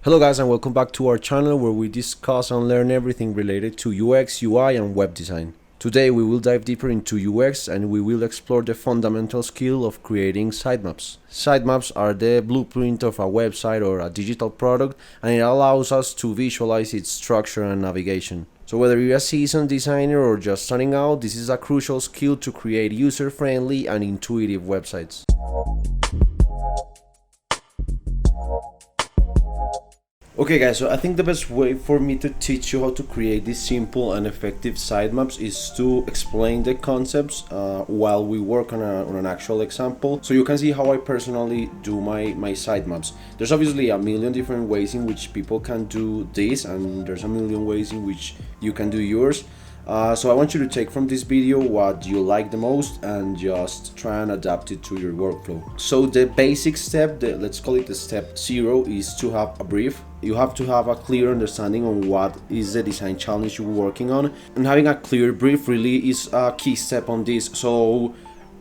Hello guys, and welcome back to our channel where we discuss and learn everything related to UX, UI and web design. Today we will dive deeper into UX and we will explore the fundamental skill of creating sitemaps. Sitemaps are the blueprint of a website or a digital product, and it allows us to visualize its structure and navigation. So whether you're a seasoned designer or just starting out, this is a crucial skill to create user-friendly and intuitive websites. Okay guys, so I think the best way for me to teach you how to create these simple and effective sitemaps is to explain the concepts while we work on an actual example, so you can see how I personally do my sitemaps. There's obviously a million different ways in which people can do this, and there's a million ways in which you can do yours. So I want you to take from this video what you like the most and just try and adapt it to your workflow. So the basic step, let's call it the step 0, is to have a brief. You have to have a clear understanding on what is the design challenge you're working on, and having a clear brief really is a key step on this. So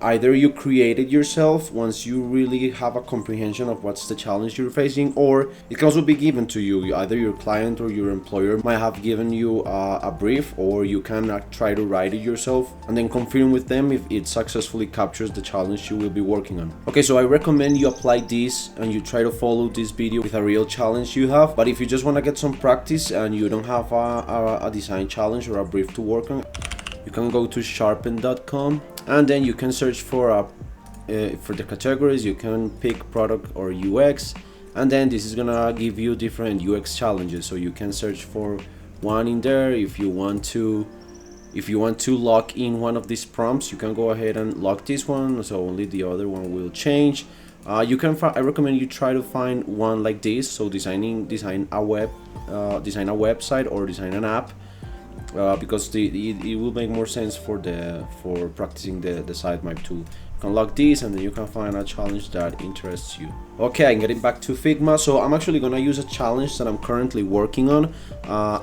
either you create it yourself once you really have a comprehension of what's the challenge you're facing, or it can also be given to you. Either your client or your employer might have given you a brief, or you can try to write it yourself and then confirm with them if it successfully captures the challenge you will be working on. Okay, so I recommend you apply this and you try to follow this video with a real challenge you have. But if you just want to get some practice and you don't have a design challenge or a brief to work on, you can go to sharpen.com and then you can search for the categories. You can pick product or UX, and then this is gonna give you different UX challenges. So you can search for one in there. If you want to lock in one of these prompts, you can go ahead and lock this one, so only the other one will change. I recommend you try to find one like this. So design a website or design an app. Because it will make more sense for practicing the sitemap tool. You can lock this and then you can find a challenge that interests you. Okay, I'm getting back to Figma. So I'm actually gonna use a challenge that I'm currently working on.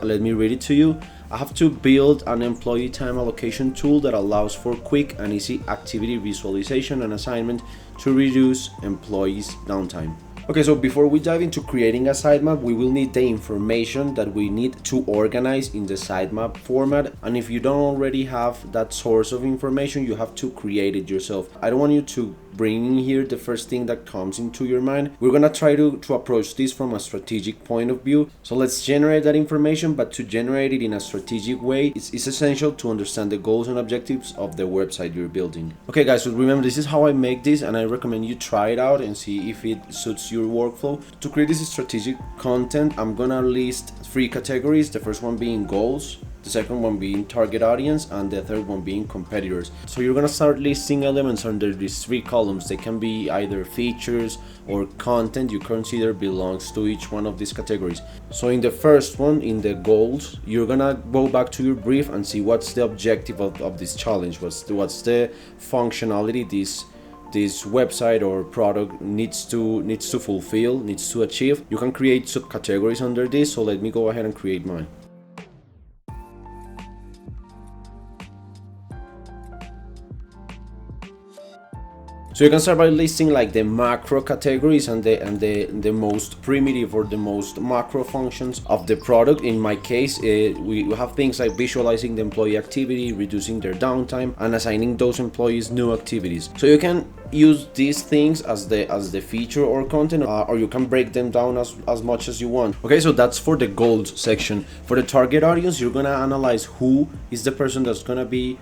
Let me read it to you. I have to build an employee time allocation tool that allows for quick and easy activity visualization and assignment to reduce employees' downtime. Okay, so before we dive into creating a sitemap, we will need the information that we need to organize in the sitemap format. And if you don't already have that source of information, you have to create it yourself. I don't want you to bring in here the first thing that comes into your mind. We're gonna try to approach this from a strategic point of view. So let's generate that information, but to generate it in a strategic way, it's essential to understand the goals and objectives of the website you're building. Okay guys, so remember, this is how I make this, and I recommend you try it out and see if it suits your workflow. To create this strategic content, I'm gonna list 3 categories. The first one being goals, the second one being target audience, and the third one being competitors. So you're gonna start listing elements under these 3 columns. They can be either features or content you consider belongs to each one of these categories. So in the first one, in the goals, you're gonna go back to your brief and see what's the objective of this challenge. What's the functionality this website or product needs to fulfill, needs to achieve. You can create subcategories under this, so let me go ahead and create mine. So you can start by listing like the macro categories and the most primitive or the most macro functions of the product. In my case, we have things like visualizing the employee activity, reducing their downtime, and assigning those employees new activities. So you can use these things as the feature or content, or you can break them down as much as you want. Okay, so that's for the goals section. For the target audience, you're gonna analyze who is the person that's gonna be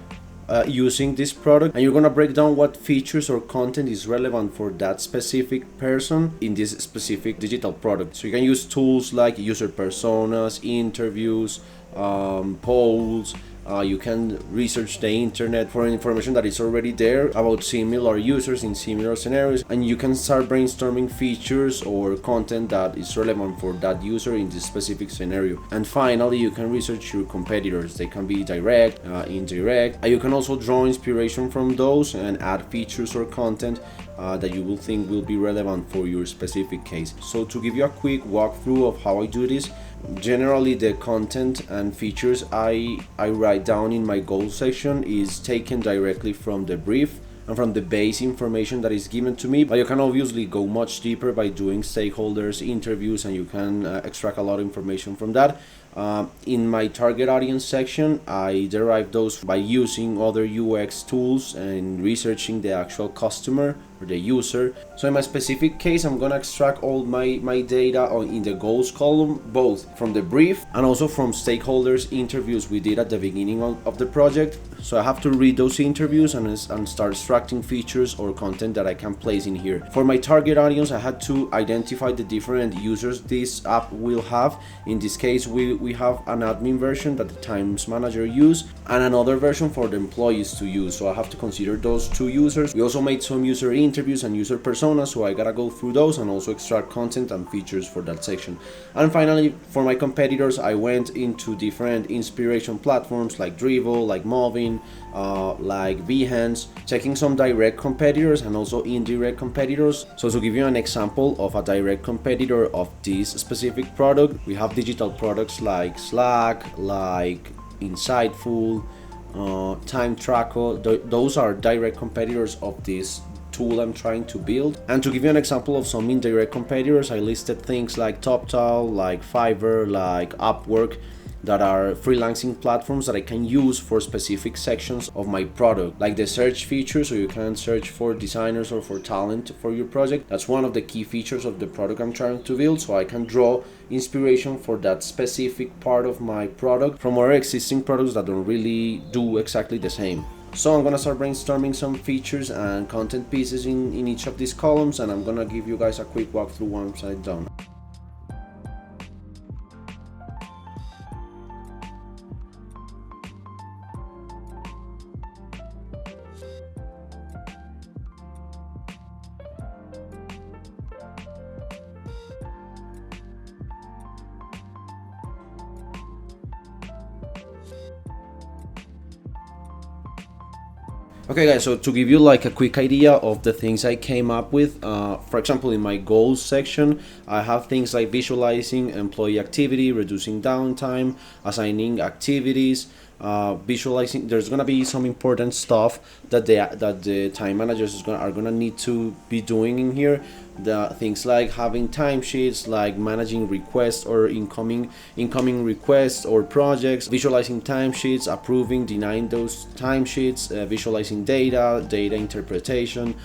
using this product, and you're gonna break down what features or content is relevant for that specific person in this specific digital product. So you can use tools like user personas, interviews, polls. You can research the internet for information that is already there about similar users in similar scenarios, and you can start brainstorming features or content that is relevant for that user in this specific scenario. And finally, you can research your competitors. They can be direct, indirect, and you can also draw inspiration from those and add features or content that you will think will be relevant for your specific case. So to give you a quick walkthrough of how I do this, generally the content and features I write down in my goals section is taken directly from the brief and from the base information that is given to me. But you can obviously go much deeper by doing stakeholders interviews, and you can extract a lot of information from that. In my target audience section, I derive those by using other UX tools and researching the actual customer or the user. So in my specific case, I'm gonna extract all my data in the goals column, both from the brief and also from stakeholders interviews we did at the beginning of the project. So I have to read those interviews and start extracting features or content that I can place in here. For my target audience, I had to identify the different users this app will have. In this case, we have an admin version that the Times Manager use and another version for the employees to use. So I have to consider those two users. We also made some user interviews and user personas, so I gotta go through those and also extract content and features for that section. And finally, for my competitors, I went into different inspiration platforms like Dribbble, like Movin, like Behance, checking some direct competitors and also indirect competitors. So to give you an example of a direct competitor of this specific product, we have digital products like Slack, like Insightful, Time Tracker. Those are direct competitors of this tool I'm trying to build. And to give you an example of some indirect competitors, I listed things like TopTal, like Fiverr, like Upwork, that are freelancing platforms that I can use for specific sections of my product, like the search feature, so you can search for designers or for talent for your project. That's one of the key features of the product I'm trying to build, so I can draw inspiration for that specific part of my product from other existing products that don't really do exactly the same. So I'm gonna start brainstorming some features and content pieces in each of these columns, and I'm gonna give you guys a quick walkthrough once I'm done. Okay guys, so to give you like a quick idea of the things I came up with, for example, in my goals section, I have things like visualizing employee activity, reducing downtime, assigning activities, visualizing. There's gonna be some important stuff that the time managers are gonna need to be doing in here. The things like having timesheets, like managing requests or incoming requests or projects, visualizing timesheets, approving, denying those timesheets, visualizing data interpretation,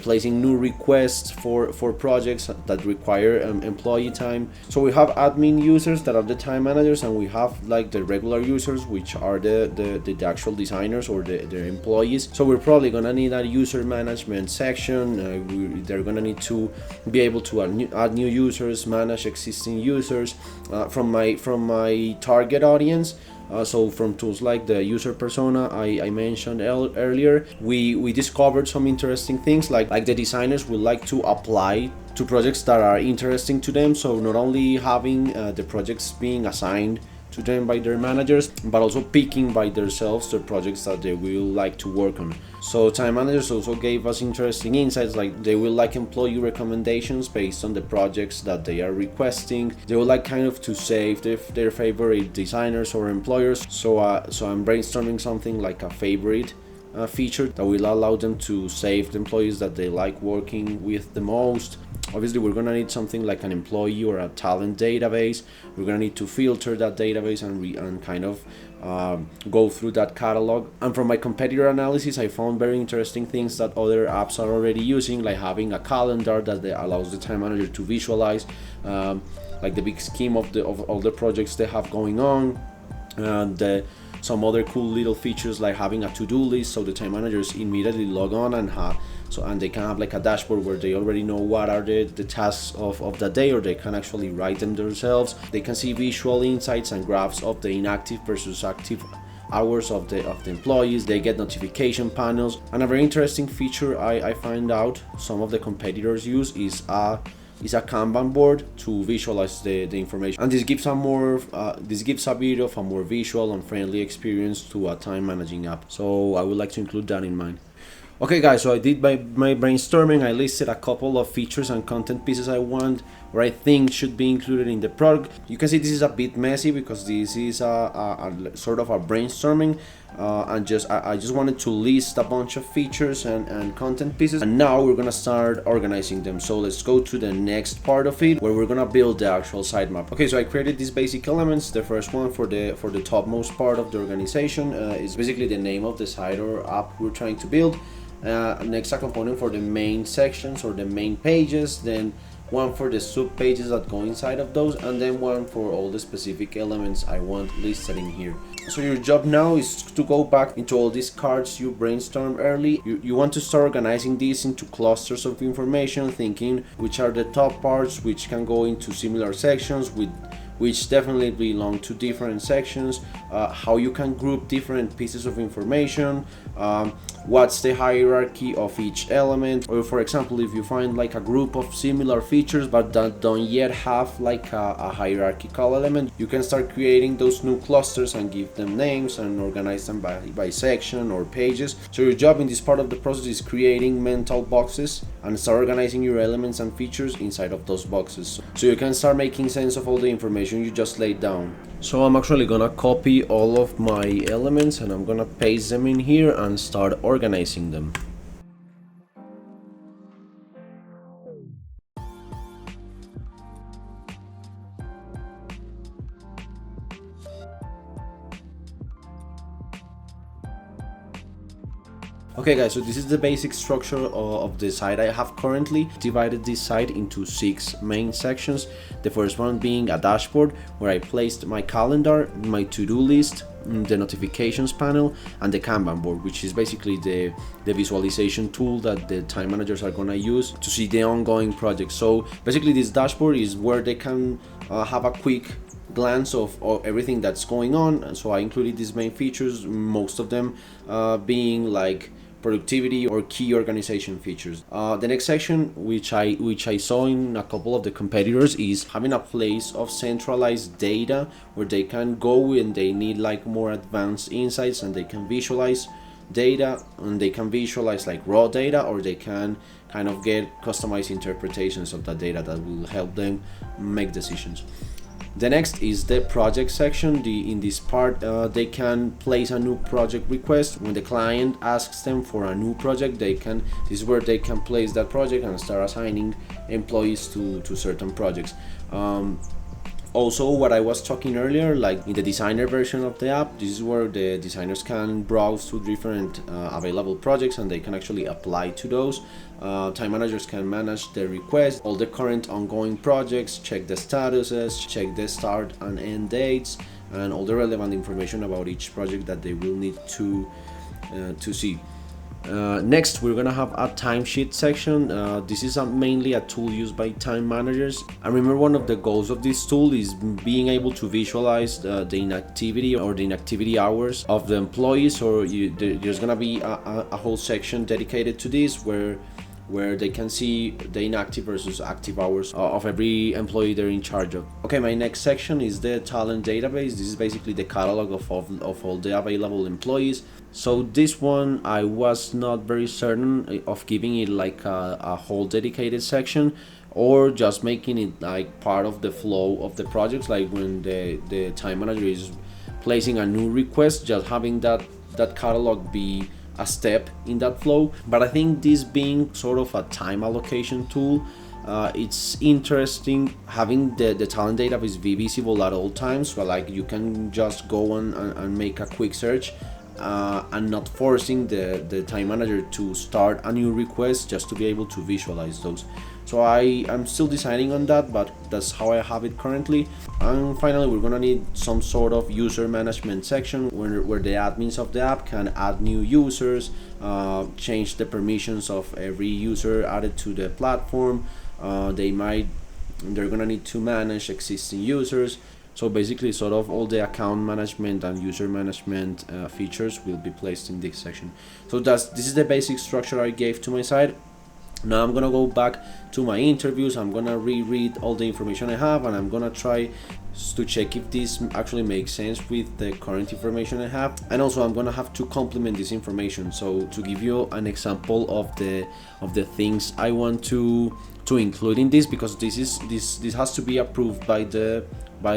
placing new requests for projects that require employee time. So we have admin users that are the time managers, and we have like the regular users, which are the actual designers or the employees. So we're probably gonna need a user management section. They're gonna need to be able to add new users, manage existing users. From my target audience, so from tools like the user persona I mentioned earlier, we discovered some interesting things like the designers would like to apply to projects that are interesting to them. So not only having the projects being assigned to them by their managers, but also picking by themselves the projects that they will like to work on. So time managers also gave us interesting insights, like they will like employee recommendations based on the projects that they are requesting. They would like kind of to save their favorite designers or employers. So I'm brainstorming something like a favorite feature that will allow them to save the employees that they like working with the most. Obviously, we're gonna need something like an employee or a talent database. We're gonna need to filter that database and kind of go through that catalog. And from my competitor analysis, I found very interesting things that other apps are already using, like having a calendar that allows the time manager to visualize like the big scheme of all the projects they have going on, and some other cool little features like having a to-do list, so the time managers immediately log on and they can have like a dashboard where they already know what are the tasks of the day, or they can actually write them themselves. They can see visual insights and graphs of the inactive versus active hours of the employees. They get notification panels, and a very interesting feature I find out some of the competitors use is a Kanban board to visualize the information, and this gives a bit of a more visual and friendly experience to a time managing app. So I would like to include that in mine. Okay guys, so I did my brainstorming. I listed a couple of features and content pieces I want or I think should be included in the product. You can see this is a bit messy because this is a sort of a brainstorming and I just wanted to list a bunch of features and content pieces, and now we're gonna start organizing them. So let's go to the next part of it where we're gonna build the actual sitemap. Okay, so I created these basic elements. The first one for the topmost part of the organization is basically the name of the site or app we're trying to build. Next, a component for the main sections or the main pages, then one for the sub pages that go inside of those, and then one for all the specific elements I want listed in here. So your job now is to go back into all these cards you brainstormed early. You want to start organizing these into clusters of information, thinking which are the top parts, which can go into similar sections, which definitely belong to different sections, how you can group different pieces of information, what's the hierarchy of each element, or for example, if you find like a group of similar features but that don't yet have like a hierarchical element, you can start creating those new clusters and give them names and organize them by section or pages. So your job in this part of the process is creating mental boxes and start organizing your elements and features inside of those boxes, so you can start making sense of all the information you just laid down. So I'm actually gonna copy all of my elements and I'm gonna paste them in here and start organizing them. Okay guys, so this is the basic structure of the site I have currently. Divided this site into 6 main sections. The first one being a dashboard where I placed my calendar, my to-do list, the notifications panel, and the Kanban board, which is basically the visualization tool that the time managers are gonna use to see the ongoing project. So basically this dashboard is where they can have a quick glance of everything that's going on. And so I included these main features, most of them being like productivity or key organization features. The next section, which I saw in a couple of the competitors, is having a place of centralized data where they can go when they need like more advanced insights, and they can visualize data, and they can visualize like raw data, or they can kind of get customized interpretations of that data that will help them make decisions. The next is the project section. In this part, they can place a new project request. When the client asks them for a new project, this is where they can place that project and start assigning employees to certain projects. Also, what I was talking earlier, like in the designer version of the app, this is where the designers can browse to different available projects, and they can actually apply to those. Time managers can manage the requests, all the current ongoing projects, check the statuses, check the start and end dates, and all the relevant information about each project that they will need to see. Next, we're gonna have a timesheet section. This is mainly a tool used by time managers. I remember one of the goals of this tool is being able to visualize the inactivity or the inactivity hours of the employees, or there's gonna be a whole section dedicated to this where they can see the inactive versus active hours of every employee they're in charge of. Okay, my next section is the talent database. This is basically the catalog of all the available employees. So this one, I was not very certain of giving it like a whole dedicated section, or just making it like part of the flow of the projects, like when the time manager is placing a new request, just having that catalog be a step in that flow. But I think this being sort of a time allocation tool, it's interesting having the talent database be visible at all times, so like you can just go on and make a quick search, and not forcing the time manager to start a new request just to be able to visualize those. So I'm still deciding on that, but that's how I have it currently. And finally, we're gonna need some sort of user management section where the admins of the app can add new users, change the permissions of every user added to the platform. They're gonna need to manage existing users. So basically, sort of all the account management and user management features will be placed in this section. So this is the basic structure I gave to my site. Now I'm gonna go back to my interviews, I'm gonna reread all the information I have, and I'm gonna try to check if this actually makes sense with the current information I have. And also I'm gonna have to complement this information. So to give you an example of the things I want to include in this, because this has to be approved by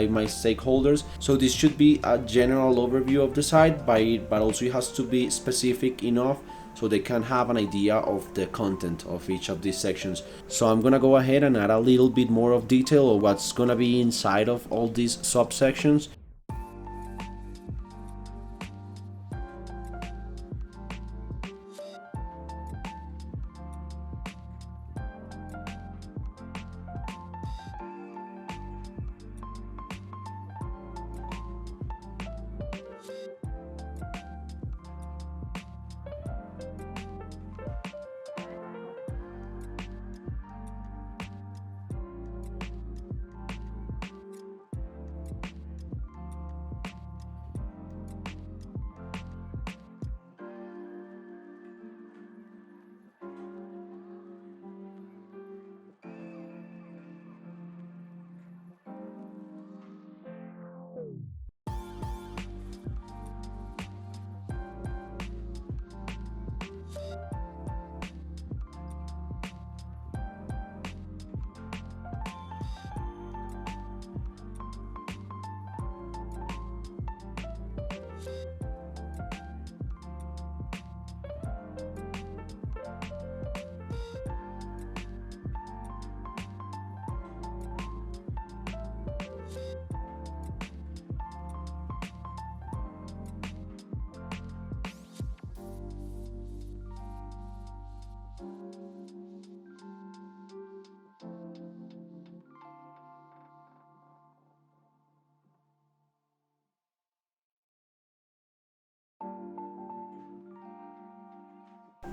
my stakeholders. So this should be a general overview of the site, but also it has to be specific enough so they can have an idea of the content of each of these sections. So I'm gonna go ahead and add a little bit more of detail of what's gonna be inside of all these subsections.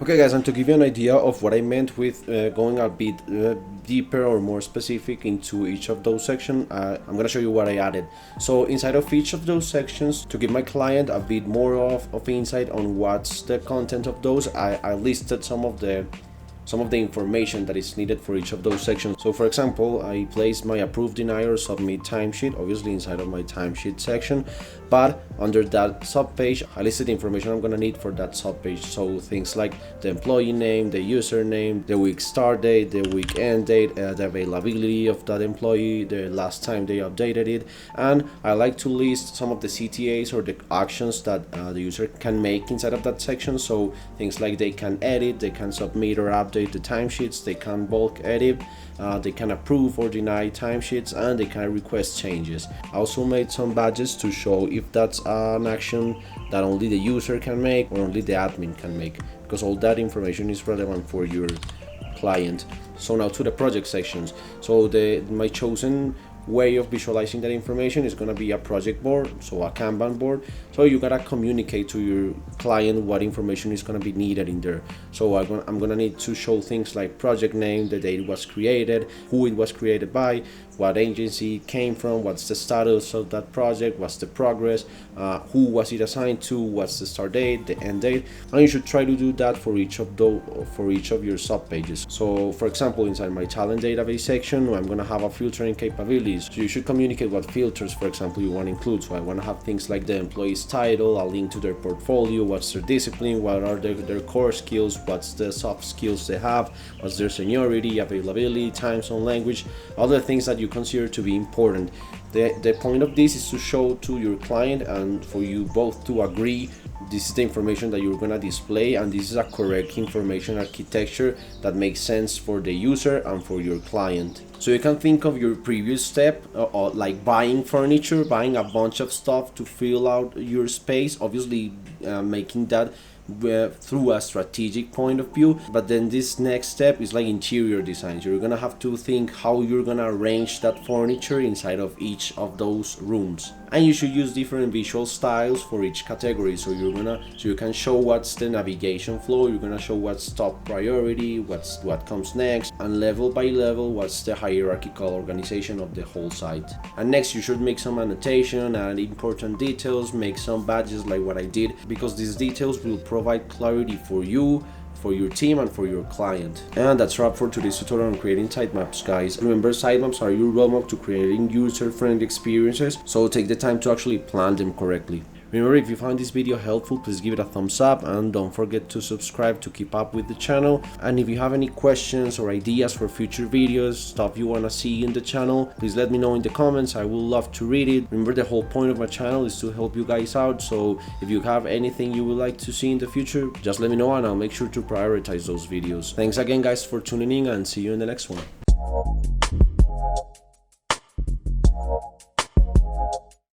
Okay guys, and to give you an idea of what I meant with going a bit deeper or more specific into each of those sections, I'm going to show you what I added. So inside of each of those sections, to give my client a bit more of insight on what's the content of those, I listed some of the information that is needed for each of those sections. So for example, I placed my approve, deny, or submit timesheet obviously inside of my timesheet section, but under that subpage I listed the information I'm gonna need for that subpage. So things like the employee name, the username, the week start date, the week end date, the availability of that employee, the last time they updated it. And I like to list some of the CTAs or the actions that the user can make inside of that section. So things like they can edit, they can submit or update the timesheets, they can bulk edit, they can approve or deny timesheets, and they can request changes. I also made some badges to show if that's an action that only the user can make or only the admin can make, because all that information is relevant for your client. So now to the project sections. So my chosen way of visualizing that information is going to be a project board, so a Kanban board. So you gotta communicate to your client what information is going to be needed in there. So I'm going to need to show things like project name, the date it was created, who it was created by, what agency it came from, what's the status of that project, what's the progress, who was it assigned to, what's the start date, the end date. And you should try to do that for each of your sub pages. So for example, inside my talent database section, I'm going to have a filtering capability. So you should communicate what filters, for example, you want to include. So I want to have things like the employee's title, a link to their portfolio, what's their discipline, what are their core skills, what's the soft skills they have, what's their seniority, availability, time zone, language, other things that you consider to be important. The point of this is to show to your client and for you both to agree this is the information that you're going to display, and this is a correct information architecture that makes sense for the user and for your client. So you can think of your previous step like buying furniture, buying a bunch of stuff to fill out your space, obviously making that through a strategic point of view. But then this next step is like interior design. So you're gonna have to think how you're gonna arrange that furniture inside of each of those rooms, and you should use different visual styles for each category. So you can show what's the navigation flow, you're gonna show what's top priority, what comes next, and level by level what's the hierarchical organization of the whole site. And next you should make some annotation and important details, make some badges like what I did, because these details will provide clarity for you, for your team and for your client. And that's wrap for today's tutorial on creating sitemaps, guys. Remember, sitemaps are your roadmap to creating user-friendly experiences, so take the time to actually plan them correctly. Remember, if you found this video helpful, please give it a thumbs up and don't forget to subscribe to keep up with the channel. And if you have any questions or ideas for future videos, stuff you want to see in the channel, please let me know in the comments. I will love to read it. Remember, the whole point of my channel is to help you guys out, so if you have anything you would like to see in the future, just let me know and I'll make sure to prioritize those videos. Thanks again, guys, for tuning in, and see you in the next one.